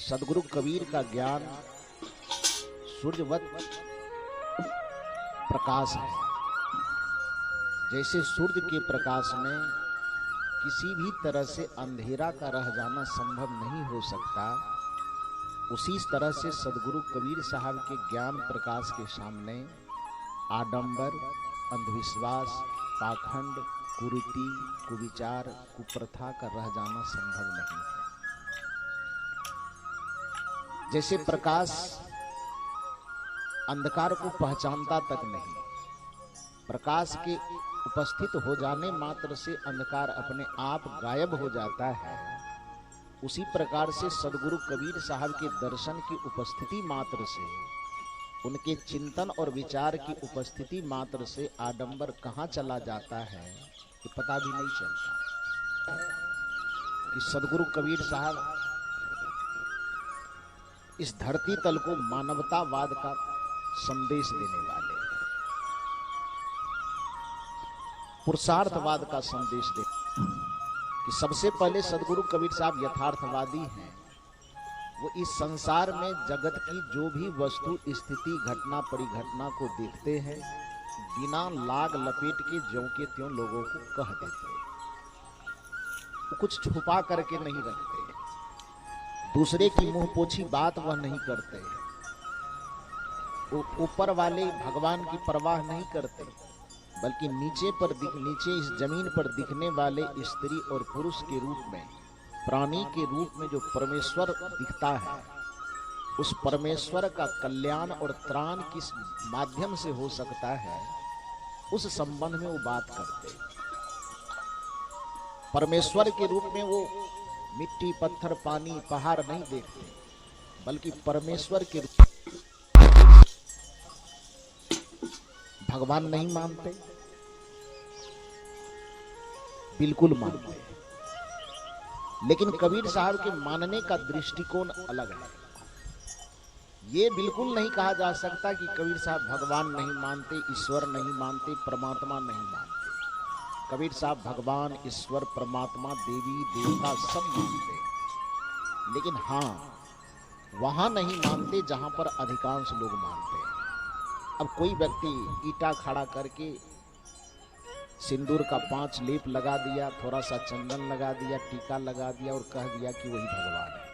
सदगुरु कबीर का ज्ञान सूर्यवत प्रकाश है। जैसे सूर्य के प्रकाश में किसी भी तरह से अंधेरा का रह जाना संभव नहीं हो सकता, उसी तरह से सदगुरु कबीर साहब के ज्ञान प्रकाश के सामने आडंबर, अंधविश्वास, पाखंड, कुरीति, कुविचार, कुप्रथा का रह जाना संभव नहीं है। जैसे प्रकाश अंधकार को पहचानता तक नहीं, प्रकाश के उपस्थित हो जाने मात्र से अंधकार अपने आप गायब हो जाता है, उसी प्रकार से सदगुरु कबीर साहब के दर्शन की उपस्थिति मात्र से, उनके चिंतन और विचार की उपस्थिति मात्र से आडंबर कहाँ चला जाता है ये पता भी नहीं चलता। कि सदगुरु कबीर साहब इस धरती तल को मानवतावाद का संदेश देने वाले, पुरुषार्थवाद का संदेश दे। कि सबसे पहले सदगुरु कबीर साहब यथार्थवादी हैं। वो इस संसार में जगत की जो भी वस्तु, स्थिति, घटना, परिघटना को देखते हैं, बिना लाग लपेट के ज्यों के त्यों लोगों को कह देते हैं। वो कुछ छुपा करके नहीं रखते, दूसरे की मुंहपोछी बात वह नहीं करते, वो ऊपर वाले भगवान की परवाह नहीं करते, बल्कि नीचे इस जमीन पर दिखने वाले स्त्री और पुरुष के रूप में, प्राणी के रूप में जो परमेश्वर दिखता है, उस परमेश्वर का कल्याण और त्राण किस माध्यम से हो सकता है, उस संबंध में वो बात करते। परमेश्वर के रूप में वो मिट्टी, पत्थर, पानी, पहाड़ नहीं देखते, बल्कि परमेश्वर के रूप भगवान नहीं मानते, बिल्कुल मानते। लेकिन कबीर साहब के मानने का दृष्टिकोण अलग है। ये बिल्कुल नहीं कहा जा सकता कि कबीर साहब भगवान नहीं मानते, ईश्वर नहीं मानते, परमात्मा नहीं मानते। कबीर साहब भगवान, ईश्वर, परमात्मा, देवी देवता सब मानते हैं, लेकिन हाँ, वहां नहीं मानते जहां पर अधिकांश लोग मानते हैं। अब कोई व्यक्ति ईटा खड़ा करके सिंदूर का 5 लेप लगा दिया, थोड़ा सा चंदन लगा दिया, टीका लगा दिया और कह दिया कि वही भगवान है।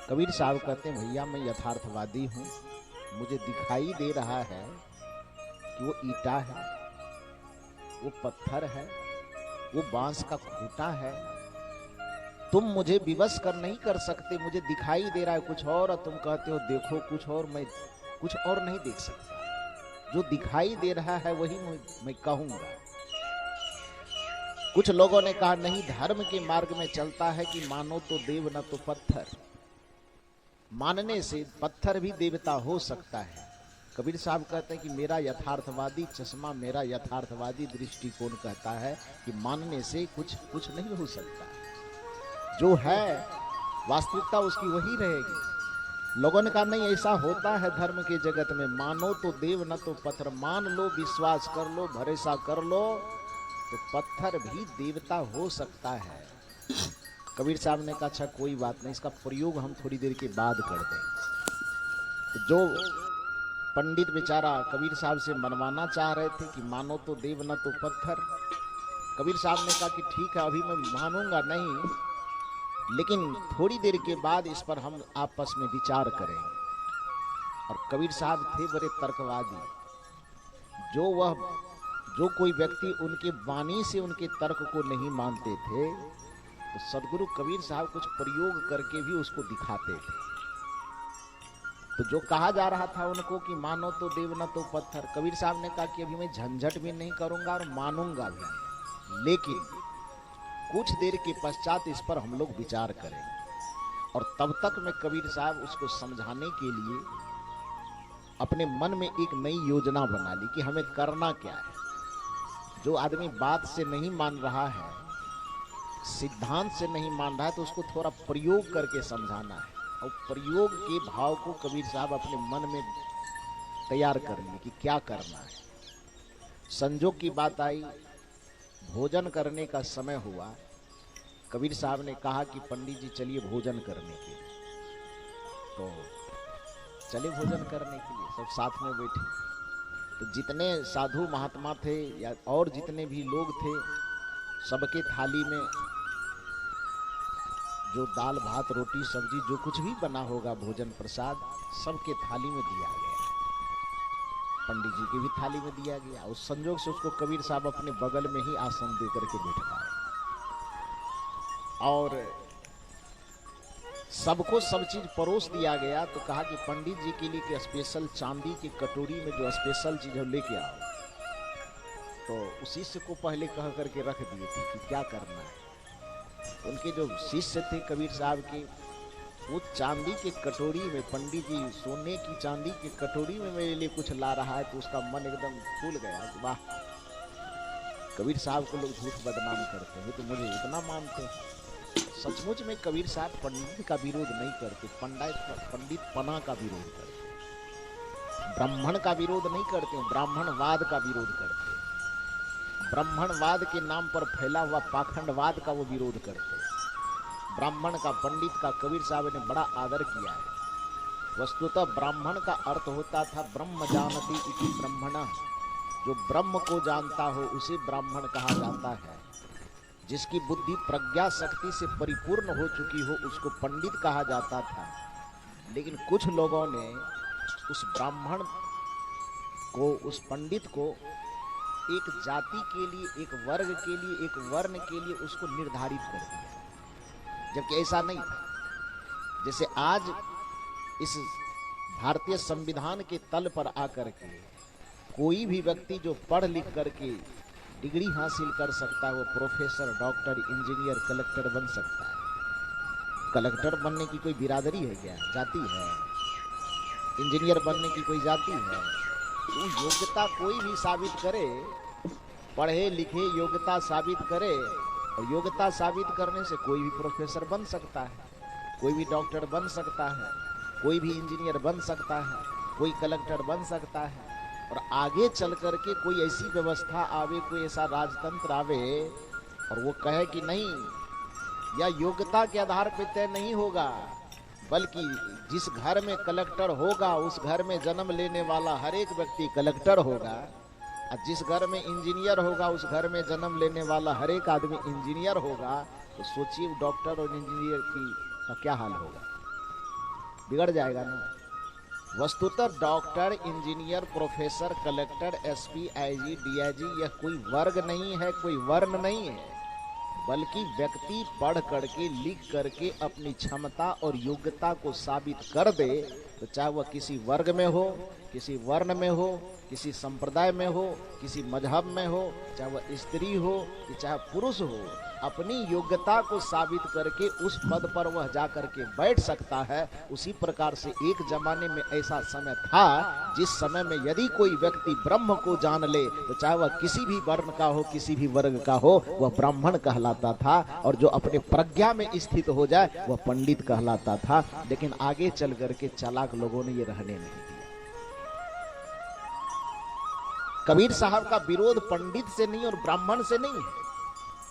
कबीर साहब कहते हैं, भैया मैं यथार्थवादी हूँ, मुझे दिखाई दे रहा है कि वो ईटा है, वो पत्थर है, वो बांस का खूंटा है। तुम मुझे विवश कर नहीं कर सकते, मुझे दिखाई दे रहा है कुछ और तुम कहते हो देखो कुछ और, मैं कुछ और नहीं देख सकता। जो दिखाई दे रहा है वही मैं कहूंगा। कुछ लोगों ने कहा नहीं, धर्म के मार्ग में चलता है कि मानो तो देव न तो पत्थर, मानने से पत्थर भी देवता हो सकता है। कबीर साहब कहते हैं कि मेरा यथार्थवादी चश्मा, मेरा यथार्थवादी दृष्टिकोण कहता है कि मानने से कुछ नहीं हो सकता। जो है वास्तविकता उसकी वही रहेगी। लोगों ने कहा नहीं, ऐसा होता है धर्म के जगत में, मानो तो देव न तो पत्थर, मान लो, विश्वास कर लो, भरोसा कर लो, तो पत्थर भी देवता हो सकता है। कबीर साहब ने कहा अच्छा कोई बात नहीं, इसका प्रयोग हम थोड़ी देर के बाद कर देंगे। तो जो पंडित बेचारा कबीर साहब से मनवाना चाह रहे थे कि मानो तो देव न तो पत्थर, कबीर साहब ने कहा कि ठीक है, अभी मैं मानूंगा नहीं, लेकिन थोड़ी देर के बाद इस पर हम आपस में विचार करेंगे। और कबीर साहब थे बड़े तर्कवादी। जो कोई व्यक्ति उनके वाणी से उनके तर्क को नहीं मानते थे, तो सदगुरु कबीर साहब कुछ प्रयोग करके भी उसको दिखाते थे। तो जो कहा जा रहा था उनको कि मानो तो देव न तो पत्थर, कबीर साहब ने कहा कि अभी मैं झंझट भी नहीं करूंगा और मानूंगा भी, लेकिन कुछ देर के पश्चात इस पर हम लोग विचार करेंगे। और तब तक मैं कबीर साहब उसको समझाने के लिए अपने मन में एक नई योजना बना ली कि हमें करना क्या है। जो आदमी बात से नहीं मान रहा है, सिद्धांत से नहीं मान रहा है, तो उसको थोड़ा प्रयोग करके समझाना है। और प्रयोग के भाव को कबीर साहब अपने मन में तैयार करेंगे कि क्या करना है। संजोग की बात आई, भोजन करने का समय हुआ। कबीर साहब ने कहा कि पंडित जी चलिए भोजन करने के लिए। तो चले भोजन करने के लिए, सब साथ में बैठे। तो जितने साधु महात्मा थे या और जितने भी लोग थे, सबके थाली में जो दाल भात रोटी सब्जी जो कुछ भी बना होगा भोजन प्रसाद सबके थाली में दिया गया। पंडित जी की भी थाली में दिया गया। उस संजोग से उसको कबीर साहब अपने बगल में ही आसन दे करके बैठ पाए और सबको सब चीज परोस दिया गया। तो कहा कि पंडित जी के लिए कि स्पेशल चांदी की कटोरी में जो स्पेशल चीज है लेके आओ। तो उसी से को पहले कह करके रख दिए थे कि क्या करना है। उनके जो शिष्य थे कबीर साहब के, वो चांदी के कटोरी में, पंडित जी सोने की चांदी की कटोरी में मेरे लिए कुछ ला रहा है, तो उसका मन एकदम फूल गया। वाह, कबीर साहब को लोग झूठ बदनाम करते हैं, तो मुझे इतना मानते हैं। सचमुच में कबीर साहब पंडित का विरोध नहीं करते, पंडित पना का विरोध करते, ब्राह्मण का विरोध नहीं करते, ब्राह्मणवाद का विरोध करते, ब्राह्मणवाद के नाम पर फैला हुआ पाखंडवाद का वो विरोध करते। ब्राह्मण का, पंडित का कबीर साहब ने बड़ा आदर किया है। वस्तुतः ब्राह्मण का अर्थ होता था ब्रह्म जानति इति ब्रह्मणः, जो ब्रह्म को जानता हो उसे ब्राह्मण कहा जाता है। जिसकी बुद्धि प्रज्ञा शक्ति से परिपूर्ण हो चुकी हो उसको पंडित कहा जाता था। लेकिन कुछ लोगों ने उस ब्राह्मण को, उस पंडित को एक जाति के लिए, एक वर्ग के लिए, एक वर्ण के लिए उसको निर्धारित कर दिया, जबकि ऐसा नहीं था। जैसे आज इस भारतीय संविधान के तल पर आकर के कोई भी व्यक्ति जो पढ़ लिख करके डिग्री हासिल कर सकता है, वो प्रोफेसर, डॉक्टर, इंजीनियर, कलेक्टर बन सकता है। कलेक्टर बनने की कोई बिरादरी है क्या? जाति है? इंजीनियर बनने की कोई जाति है? तो योग्यता कोई भी साबित करे, पढ़े लिखे योग्यता साबित करे, और योग्यता साबित करने से कोई भी प्रोफेसर बन सकता है, कोई भी डॉक्टर बन सकता है, कोई भी इंजीनियर बन सकता है, कोई कलेक्टर बन सकता है। और आगे चल करके कोई ऐसी व्यवस्था आवे, कोई ऐसा राजतंत्र आवे और वो कहे कि नहीं, या योग्यता के आधार पर तय नहीं होगा, बल्कि जिस घर में कलेक्टर होगा उस घर में जन्म लेने वाला हर एक व्यक्ति कलेक्टर होगा, और जिस घर में इंजीनियर होगा उस घर में जन्म लेने वाला हर एक आदमी इंजीनियर होगा। तो सोचिए डॉक्टर और इंजीनियर का क्या हाल होगा, बिगड़ जाएगा ना। वस्तुतः doctor, engineer, professor, collector, SP, IG, DIG यह कोई वर्ग नहीं है, कोई वर्ण नहीं है, बल्कि व्यक्ति पढ़ करके, लिख करके अपनी क्षमता और योग्यता को साबित कर दे, तो चाहे वह किसी वर्ग में हो, किसी वर्ण में हो, किसी संप्रदाय में हो, किसी मजहब में हो, चाहे वह स्त्री हो कि चाहे पुरुष हो, अपनी योग्यता को साबित करके उस पद पर वह जा करके बैठ सकता है। उसी प्रकार से एक जमाने में ऐसा समय था जिस समय में यदि कोई व्यक्ति ब्रह्म को जान ले, तो चाहे वह किसी भी वर्ण का हो, किसी भी वर्ग का हो, वह ब्राह्मण कहलाता था, और जो अपने प्रज्ञा में स्थित हो जाए वह पंडित कहलाता था। लेकिन आगे चल करके चालाक लोगों ने ये रहने नहीं दिया। कबीर साहब का विरोध पंडित से नहीं और ब्राह्मण से नहीं है।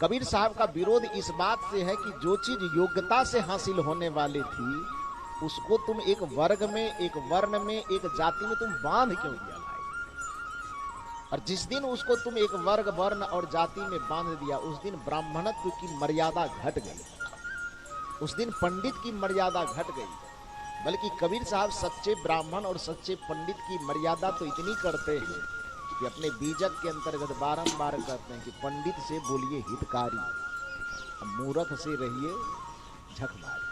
कबीर साहब का विरोध इस बात से है कि जो चीज योग्यता से हासिल होने वाली थी उसको तुम एक वर्ग में, एक वर्ण में, एक जाति में तुम बांध क्यों दिया भाई? और जिस दिन उसको तुम एक वर्ग, वर्ण और जाति में बांध दिया, उस दिन ब्राह्मणत्व की मर्यादा घट गई, उस दिन पंडित की मर्यादा घट गई। बल्कि कबीर साहब सच्चे ब्राह्मण और सच्चे पंडित की मर्यादा तो इतनी करते हैं कि अपने बीजक के अंतर्गत बारंबार कहते हैं कि पंडित से बोलिए हितकारी, मूर्ख से रहिए झकमारी।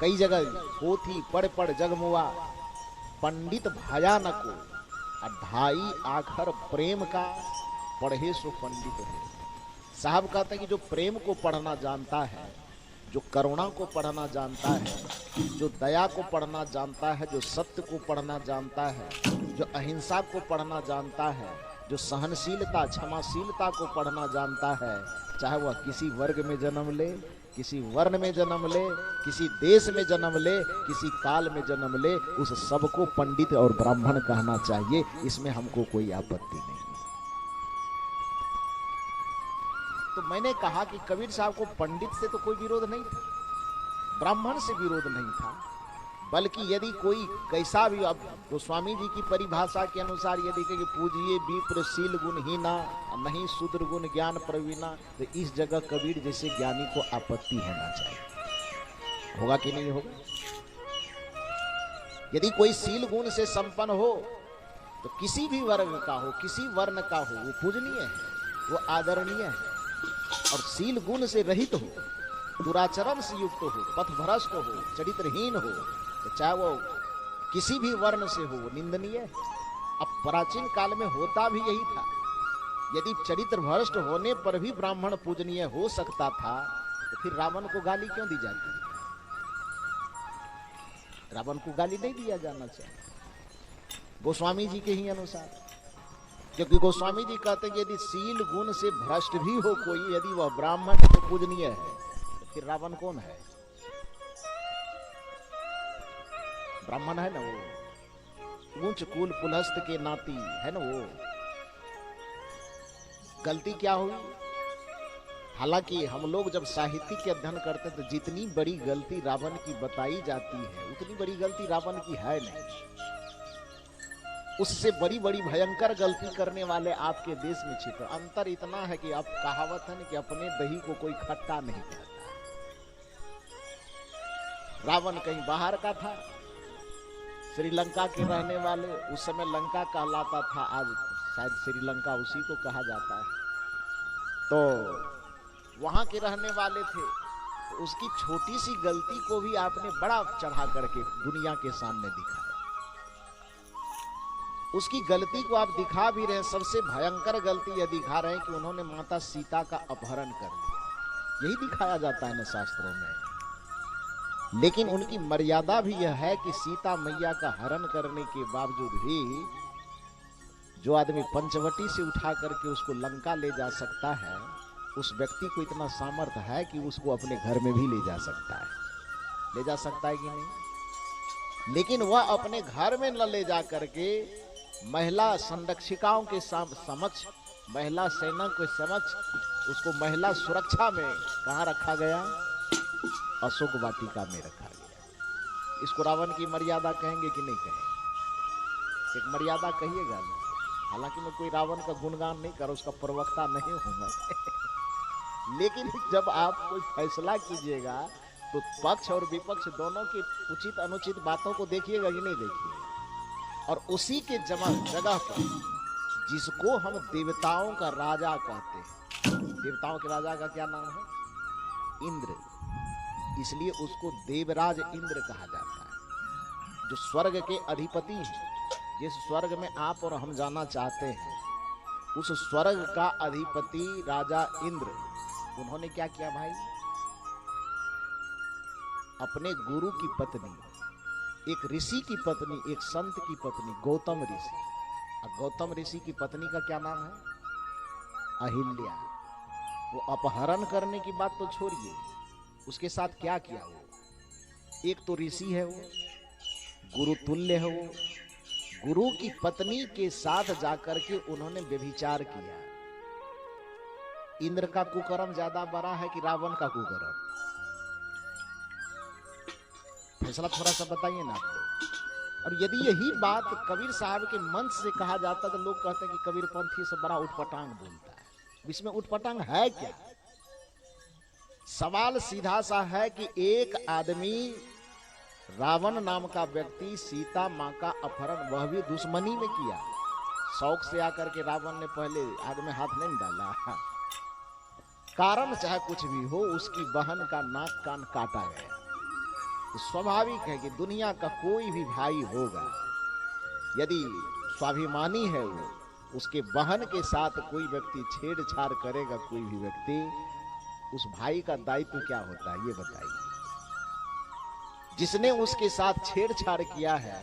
कई जगह पोथी पढ़ पढ़ जगमुआ, पंडित भाया न को, ढाई आखर प्रेम का, पढ़े सो पंडित है। साहब कहते हैं कि जो प्रेम को पढ़ना जानता है, जो करुणा को पढ़ना जानता है, जो दया को पढ़ना जानता है, जो सत्य को पढ़ना जानता है, जो अहिंसा को पढ़ना जानता है, जो सहनशीलता, क्षमाशीलता को पढ़ना जानता है, चाहे वह किसी वर्ग में जन्म ले, किसी वर्ण में जन्म ले, किसी देश में जन्म ले, किसी काल में जन्म ले, उस सबको पंडित और ब्राह्मण कहना चाहिए। इसमें हमको कोई आपत्ति नहीं। तो मैंने कहा कि कबीर साहब को पंडित से तो कोई विरोध नहीं था, ब्राह्मण से विरोध नहीं था, बल्कि यदि कोई कैसा भी, अब गोस्वामी जी की परिभाषा के अनुसार यदि कहे कि पूजिए विप्र शील गुणहीना नहीं शूद्र गुण ज्ञान प्रवीणा, तो इस जगह कबीर जैसे ज्ञानी को आपत्ति होना चाहिए। होगा कि नहीं होगा? यदि कोई शील गुण से संपन्न हो तो किसी भी वर्ग का हो, किसी वर्ण का हो, वो पूजनीय है, वो आदरणीय है। और शील गुण से रहित हो, दुराचरण से युक्त हो, पथभ्रष्ट हो, चरित्रहीन हो, तो चाहे वो किसी भी वर्ण से हो, वो निंदनीय है। अब प्राचीन काल में होता भी यही था। यदि चरित्र भ्रष्ट होने पर भी ब्राह्मण पूजनीय हो सकता था, तो फिर रावण को गाली क्यों दी जाती? रावण को गाली नहीं दिया जाना चाहिए गोस्वामी जी के ही अनुसार, क्योंकि गोस्वामी जी कहते हैं कि यदि शील गुण से भ्रष्ट भी हो कोई, यदि वह ब्राह्मण है तो पूजनीय है, तो फिर रावण कौन है? ब्राह्मण है ना वो, ऊंच कुल पुलहस्त के नाती है ना वो। गलती क्या हुई? हालांकि हम लोग जब साहित्य के अध्ययन करते हैं तो जितनी बड़ी गलती रावण की बताई जाती है, उतनी बड़ी गलती रावण की है नहीं। उससे बड़ी बड़ी भयंकर गलती करने वाले आपके देश में छिपे। अंतर इतना है कि अब कहावत है ना कि अपने दही को कोई खट्टा नहीं कहता। रावण कहीं बाहर का था, श्रीलंका के रहने वाले, उस समय लंका कहलाता था, आज शायद श्रीलंका उसी को कहा जाता है। तो वहां के रहने वाले थे, तो उसकी छोटी सी गलती को भी आपने बड़ा चढ़ा करके दुनिया के सामने दिखाया। उसकी गलती को आप दिखा भी रहे हैं, सबसे भयंकर गलती यह दिखा रहे हैं कि उन्होंने माता सीता का अपहरण कर लिया। यही दिखाया जाता है ना शास्त्रों में। लेकिन उनकी मर्यादा भी यह है कि सीता मैया का हरण करने के बावजूद भी जो आदमी पंचवटी से उठा करके उसको लंका ले जा सकता है, उस व्यक्ति को इतना सामर्थ्य है कि उसको अपने घर में भी ले जा सकता है। ले जा सकता है कि नहीं? लेकिन वह अपने घर में न ले जा करके महिला संरक्षिकाओं के समक्ष, महिला सेना के समक्ष उसको महिला सुरक्षा में कहाँ रखा गया? अशोक वाटिका में रखा गया। इसको रावण की मर्यादा कहेंगे कि नहीं कहेंगे? एक मर्यादा कहिएगा ना। हालांकि मैं कोई रावण का गुणगान नहीं कर, उसका प्रवक्ता नहीं हूं मैं लेकिन जब आप कोई फैसला कीजिएगा तो पक्ष और विपक्ष दोनों की उचित अनुचित बातों को देखिएगा कि नहीं देखिएगा। और उसी के जगह पर जिसको हम देवताओं का राजा कहते हैं, देवताओं के राजा का क्या नाम है? इंद्र। इसलिए उसको देवराज इंद्र कहा जाता है, जो स्वर्ग के अधिपति हैं। जिस स्वर्ग में आप और हम जाना चाहते हैं, उस स्वर्ग का अधिपति राजा इंद्र, उन्होंने क्या किया भाई? अपने गुरु की पत्नी, एक ऋषि की पत्नी, एक संत की पत्नी, गौतम ऋषि। गौतम ऋषि की पत्नी का क्या नाम है? अहिल्या। वो अपहरण करने की बात तो छोड़िए, उसके साथ क्या किया वो? एक तो ऋषि है वो, गुरु तुल्य है वो, गुरु की पत्नी के साथ जाकर के उन्होंने व्यभिचार किया। इंद्र का कुकर्म ज्यादा बड़ा है कि रावण का कुकर्म? फैसला थोड़ा सा बताइए ना आप लोग। और यदि यही बात कबीर साहब के मंच से कहा जाता तो लोग कहते हैं कि कबीर पंथी से बड़ा उठपटांग बोलता है। इसमें उठपटांग है क्या? सवाल सीधा सा है कि एक आदमी, रावण नाम का व्यक्ति, सीता मां का अपहरण, वह भी दुश्मनी में किया। शौक से आकर के रावण ने पहले आग में हाथ नहीं डाला। कारण चाहे कुछ भी हो, उसकी बहन का नाक कान काटा गया। तो स्वाभाविक है कि दुनिया का कोई भी भाई होगा, यदि स्वाभिमानी है वो, उसके बहन के साथ कोई व्यक्ति छेड़छाड़ करेगा, कोई भी व्यक्ति, उस भाई का दायित्व क्या होता है ये बताइए। जिसने उसके साथ छेड़छाड़ किया है,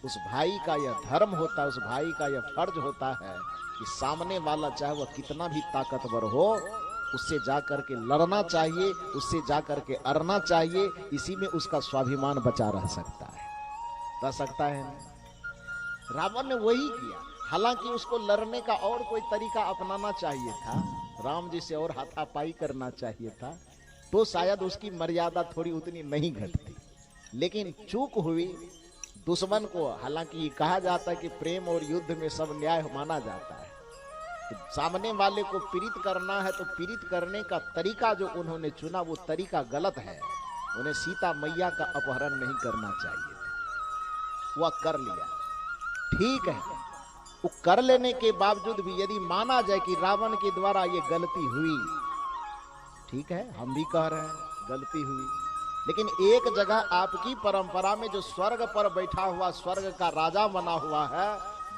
उस भाई का यह धर्म होता है, उस भाई का यह फर्ज होता है कि सामने वाला चाहे वह कितना भी ताकतवर हो, उससे जाकर के लड़ना चाहिए, उससे जाकर के अड़ना चाहिए। इसी में उसका स्वाभिमान बचा रह सकता है, रह सकता है ना? रावण ने वही किया। हालांकि उसको लड़ने का और कोई तरीका अपनाना चाहिए था, राम जी से और हाथापाई करना चाहिए था, तो शायद उसकी मर्यादा थोड़ी उतनी नहीं घटती। लेकिन चूक हुई दुश्मन को। हालांकि ये कहा जाता है कि प्रेम और युद्ध में सब न्याय माना जाता है, तो सामने वाले को पीड़ित करना है तो पीड़ित करने का तरीका जो उन्होंने चुना वो तरीका गलत है। उन्हें सीता मैया का अपहरण नहीं करना चाहिए था, वह कर लिया, ठीक है। वो कर लेने के बावजूद भी यदि माना जाए कि रावण के द्वारा ये गलती हुई, ठीक है, हम भी कह रहे हैं गलती हुई, लेकिन एक जगह आपकी परंपरा में जो स्वर्ग पर बैठा हुआ स्वर्ग का राजा बना हुआ है,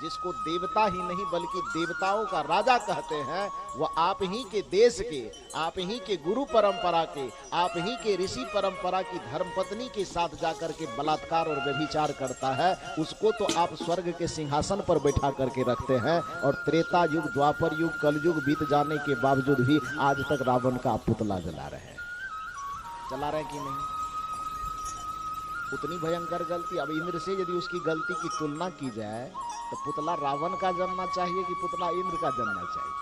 जिसको देवता ही नहीं बल्कि देवताओं का राजा कहते हैं, वह आप ही के देश के, आप ही के गुरु परंपरा के, आप ही के ऋषि परंपरा की धर्मपत्नी के साथ जाकर के बलात्कार और व्यभिचार करता है, उसको तो आप स्वर्ग के सिंहासन पर बैठा करके रखते हैं। और त्रेता युग, द्वापर युग, कलयुग बीत जाने के बावजूद भी आज तक रावण का पुतला जला रहे हैं, जला रहे कि नहीं? उतनी भयंकर गलती। अब इंद्र से यदि उसकी गलती की तुलना की जाए तो पुतला रावण का जलना चाहिए कि पुतला इंद्र का जलना चाहिए?